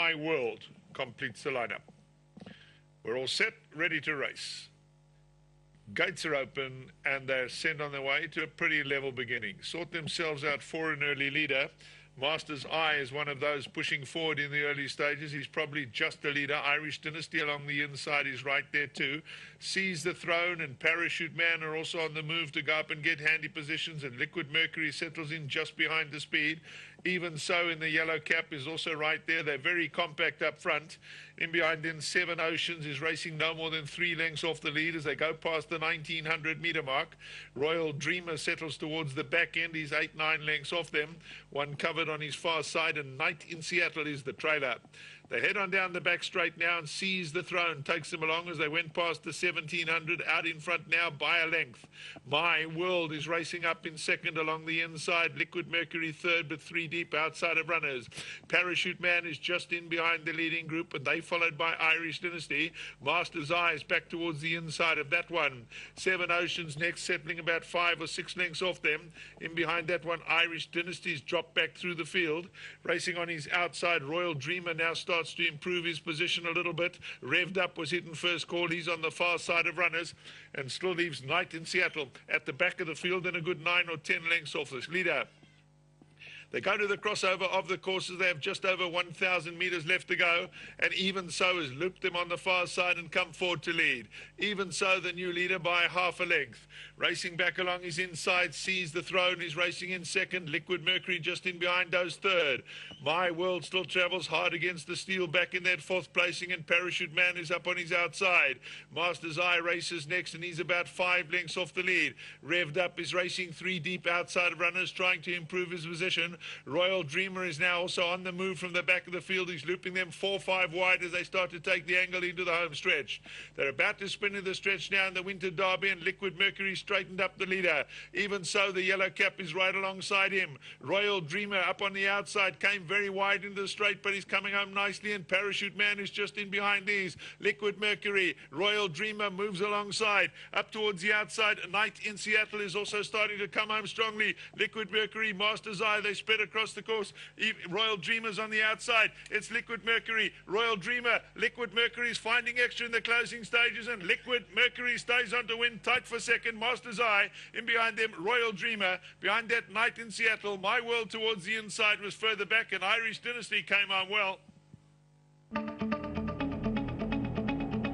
My World completes the lineup. We're all set, ready to race. Gates are open and they're sent on their way to a pretty level beginning. Sort themselves out for an early leader. Master's Eye is one of those pushing forward in the early stages. He's probably just the leader. Irish Dynasty along the inside is right there too. Seize the Throne and Parachute Man are also on the move to go up and get handy positions, and Liquid Mercury settles in just behind the speed. Even so, in the yellow cap is also right there. They're very compact up front. In behind then, Seven Oceans is racing no more than 3 lengths off the lead as they go past the 1900-meter mark. Royal Dreamer settles towards the back end. He's 8-9 lengths off them. One covered on his far side, and Night in Seattle is the trailer. They head on down the back straight now and Seize the Throne takes them along as they went past the 1700, out in front now by a length. My World is racing up in second along the inside. Liquid Mercury third, but 3 deep outside of runners. Parachute Man is just in behind the leading group, and they followed by Irish Dynasty. Master's Eye is back towards the inside of that one. Seven Oceans next, settling about 5 or 6 lengths off them. In behind that one, Irish Dynasty's dropped back through the field. Racing on his outside, Royal Dreamer now starts to improve his position a little bit. Revved Up was hitting first call. He's on the far side of runners and still leaves Night in Seattle at the back of the field and a good 9 or 10 lengths off this leader. They go to the crossover of the courses. They have just over 1,000 metres left to go, and Even So has looped them on the far side and come forward to lead. Even So, the new leader by half a length. Racing back along his inside, Seize the Throne is racing in second. Liquid Mercury just in behind those third. My World still travels hard against the steel back in that 4th placing, and Parachute Man is up on his outside. Master's Eye races next, and he's about 5 lengths off the lead. Revved Up is racing 3 deep outside of runners, trying to improve his position. Royal Dreamer is now also on the move from the back of the field. He's looping them 4-5 wide as they start to take the angle into the home stretch. They're about to spin in the stretch now in the Winter Derby, and Liquid Mercury straightened up the leader. Even So, the yellow cap is right alongside him. Royal Dreamer up on the outside, came very wide into the straight, but he's coming home nicely, and Parachute Man is just in behind these. Liquid Mercury, Royal Dreamer moves alongside. Up towards the outside, Night in Seattle is also starting to come home strongly. Liquid Mercury, Master's Eye, they spread across the course. Royal Dreamer's on the outside. It's Liquid Mercury, Royal Dreamer. Liquid Mercury is finding extra in the closing stages, and Liquid Mercury stays on to win tight for second. Master's Eye in behind them, Royal Dreamer. Behind that, Night in Seattle. My World towards the inside was further back, and Irish Dynasty came on well.